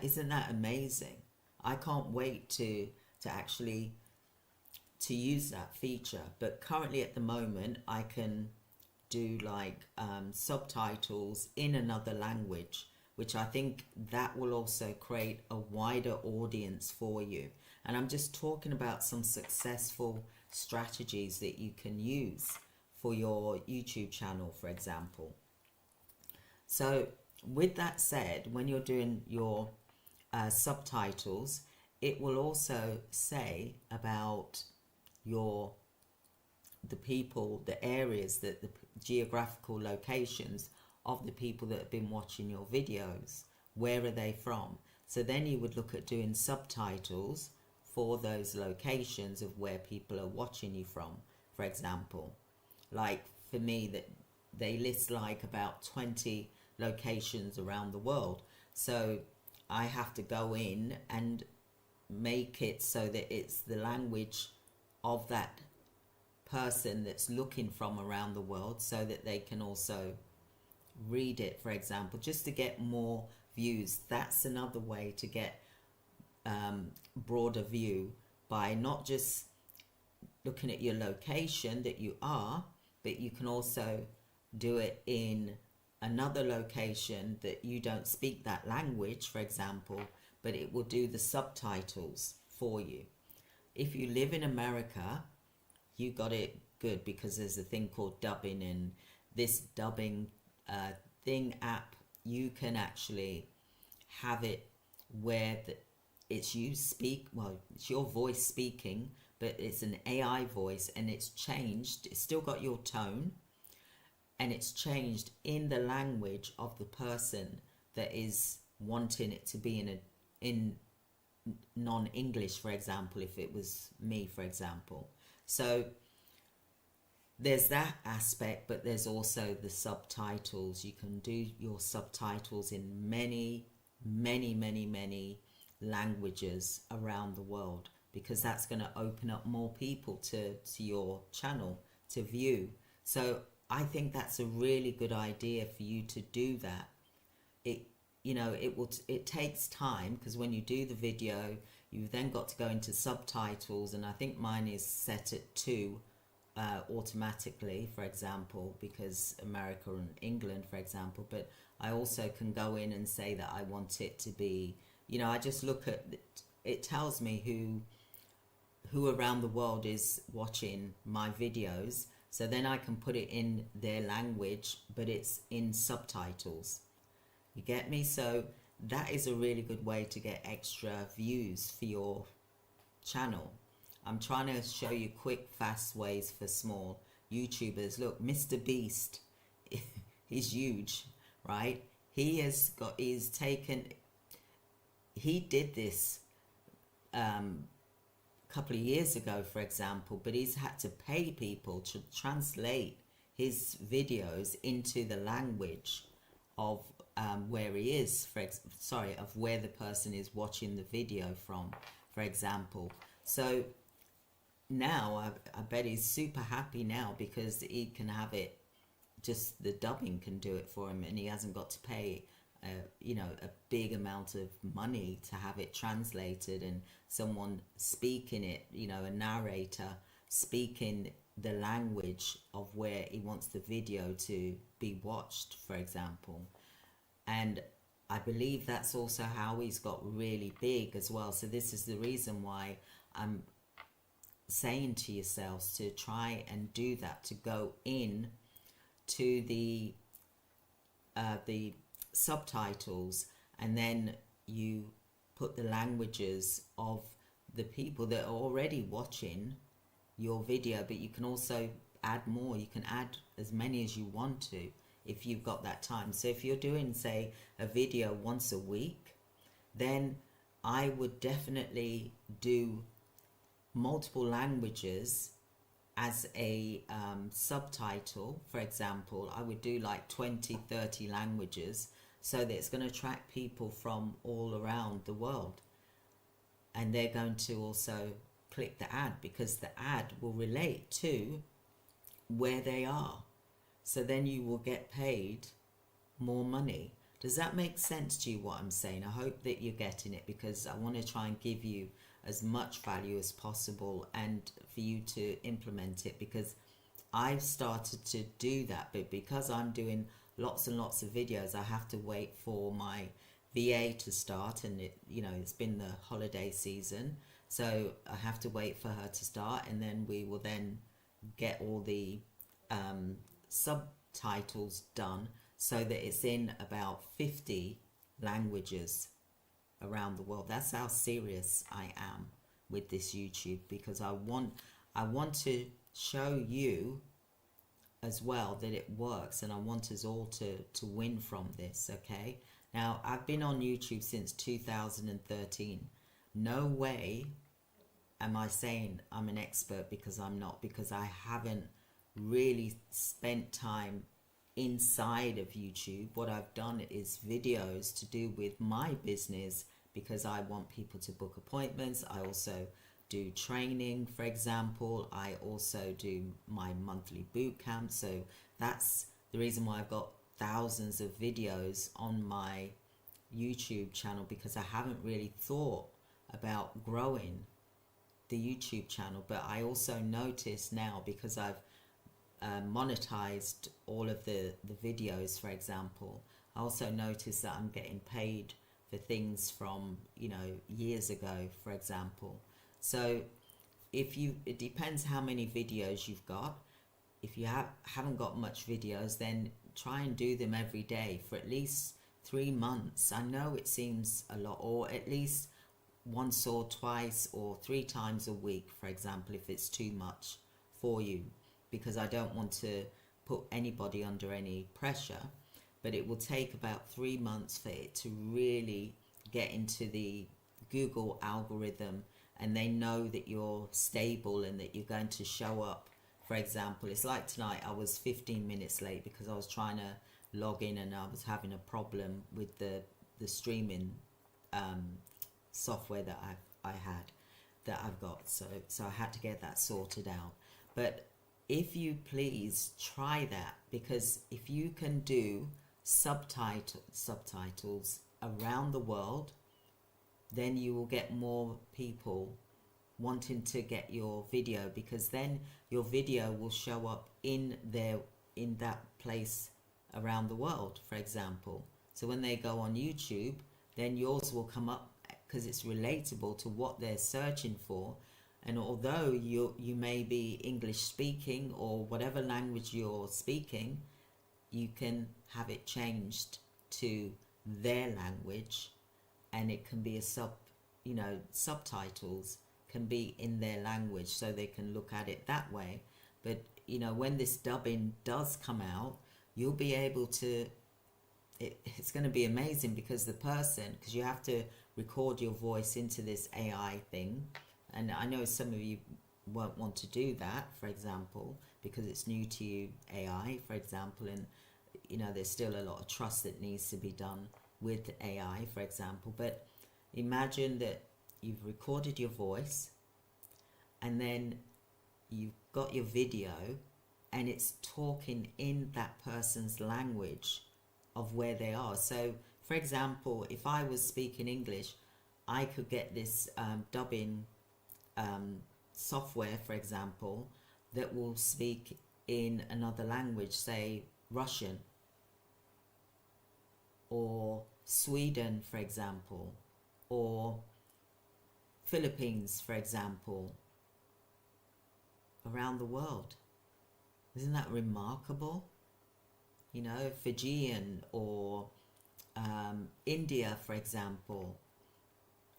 isn't that amazing? I can't wait to actually to use that feature. But currently at the moment, I can do like subtitles in another language, which I think that will also create a wider audience for you. And I'm just talking about some successful strategies that you can use for your YouTube channel, for example. So with that said, when you're doing your subtitles, it will also say about the people, the areas, that the geographical locations of the people that have been watching your videos. Where are they from? So then you would look at doing subtitles for those locations of where people are watching you from. For example, like for me, that they list like about 20 locations around the world. So I have to go in and make it so that it's the language of that person that's looking from around the world, so that they can also read it, for example, just to get more views. That's another way to get broader view, by not just looking at your location that you are, but you can also do it in another location that you don't speak that language, for example, but it will do the subtitles for you. If you live in America, you got it good, because there's a thing called dubbing, and this dubbing thing app, you can actually have it where it's you speak, well, it's your voice speaking, but it's an AI voice, and it's changed. It's still got your tone, and it's changed in the language of the person that is wanting it to be in non-English, for example, if it was me, for example. So there's that aspect, but there's also the subtitles. You can do your subtitles in many languages around the world, because that's going to open up more people to your channel to view. So I think that's a really good idea for you to do that. It takes time, because when you do the video, you've then got to go into subtitles, and I think mine is set at 2 automatically, for example, because America and England, for example. But I also can go in and say that I want it to be, I just look at it, tells me who around the world is watching my videos, so then I can put it in their language, but it's in subtitles. You get me? So that is a really good way to get extra views for your channel. I'm trying to show you quick, fast ways for small YouTubers. Look, Mr. Beast, he's huge, right? He did this couple of years ago, for example, but he's had to pay people to translate his videos into the language of where he is, of where the person is watching the video from, for example. So now I bet he's super happy now, because he can have it, just the dubbing can do it for him, and he hasn't got to pay a big amount of money to have it translated, and someone speaking it, a narrator speaking the language of where he wants the video to be watched, for example. And I believe that's also how he's got really big as well. So this is the reason why I'm saying to yourselves to try and do that, to go in to the subtitles, and then you put the languages of the people that are already watching your video, but you can also add more. You can add as many as you want to if you've got that time. So if you're doing, say, a video once a week, then I would definitely do multiple languages as a subtitle. For example, I would do like 20-30 languages, so that it's going to attract people from all around the world, and they're going to also click the ad, because the ad will relate to where they are. So then you will get paid more money. Does that make sense to you, what I'm saying? I hope that you're getting it, because I want to try and give you as much value as possible and for you to implement it, because I've started to do that, but because I'm doing lots and lots of videos, I have to wait for my VA to start, and it's been the holiday season, so I have to wait for her to start, and then we will then get all the subtitles done so that it's in about 50 languages around the world. That's how serious I am with this YouTube, because I want to show you as well that it works, and I want us all to win from this. Okay, now I've been on YouTube since 2013. No way am I saying I'm an expert, because I'm not, because I haven't really spent time inside of YouTube. What I've done is videos to do with my business, because I want people to book appointments. I also do training, for example. I also do my monthly boot camp. So that's the reason why I've got thousands of videos on my YouTube channel, because I haven't really thought about growing the YouTube channel. But I also notice now, because I've monetized all of the videos, for example, I also notice that I'm getting paid for things from years ago, for example. So it depends how many videos you've got. If you haven't got much videos, then try and do them every day for at least 3 months. I know it seems a lot, or at least once or twice or 3 times a week, for example, if it's too much for you, because I don't want to put anybody under any pressure. But it will take about 3 months for it to really get into the Google algorithm, and they know that you're stable and that you're going to show up. For example, it's like tonight, I was 15 minutes late because I was trying to log in and I was having a problem with the streaming software that I've got. So I had to get that sorted out. But if you please try that, because if you can do subtitles around the world, then you will get more people wanting to get your video, because then your video will show up in that place around the world, for example. So when they go on YouTube, then yours will come up, because it's relatable to what they're searching for. And although you may be English speaking or whatever language you're speaking, you can have it changed to their language, and it can be subtitles can be in their language, so they can look at it that way. But when this dubbing does come out, you'll be able to, it's going to be amazing, because because you have to record your voice into this AI thing. And I know some of you won't want to do that, for example, because it's new to you, AI, for example, and there's still a lot of trust that needs to be done with AI, for example. But imagine that you've recorded your voice, and then you've got your video, and it's talking in that person's language of where they are. So, for example, if I was speaking English, I could get this dubbing software, for example, that will speak in another language, say Russian or Sweden, for example, or Philippines, for example, around the world. Isn't that remarkable? Fijian or India, for example,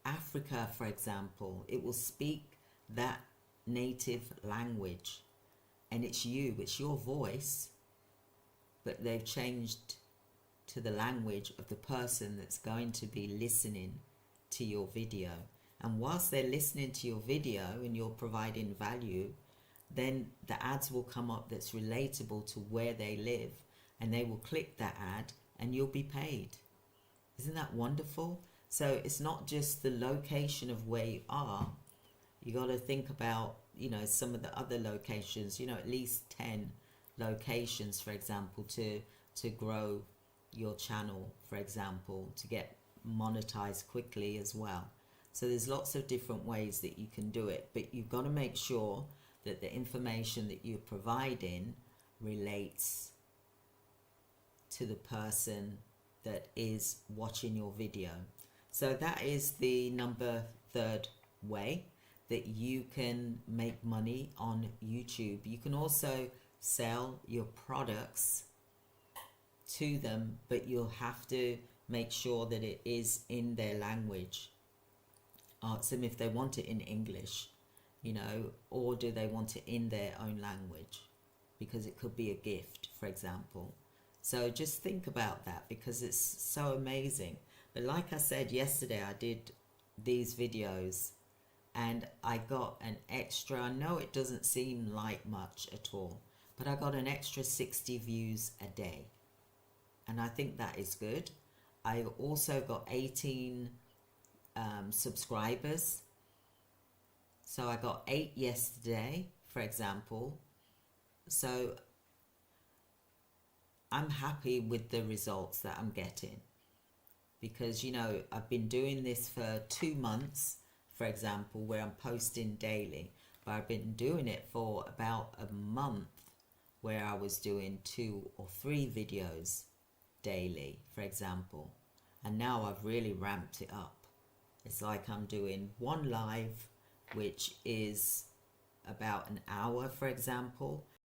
Africa, for example. It will speak that native language, and it's your voice, but they've changed to the language of the person that's going to be listening to your video. And whilst they're listening to your video and you're providing value, then the ads will come up that's relatable to where they live, and they will click that ad and you'll be paid. Isn't that wonderful? So it's not just the location of where you are. You got to think about, some of the other locations, at least 10 locations, for example, to grow your channel, for example, to get monetized quickly as well. So there's lots of different ways that you can do it, but you've got to make sure that the information that you're providing relates to the person that is watching your video. So that is the third way that you can make money on YouTube. You can also sell your products to them, but you'll have to make sure that it is in their language. Ask them if they want it in English, you know, or do they want it in their own language, because it could be a gift, for example. So just think about that, because it's so amazing. But like I said yesterday, I did these videos and I got an extra, I know it doesn't seem like much at all, but I got an extra 60 views a day. And I think that is good. I've also got 18 subscribers. So I got 8 yesterday, for example. So I'm happy with the results that I'm getting, because, you know, I've been doing this for 2 months, for example, where I'm posting daily, but I've been doing it for about a month where I was doing 2 or 3 videos daily, for example. And now I've really ramped it up. It's like I'm doing 1 live, which is about an hour, for example,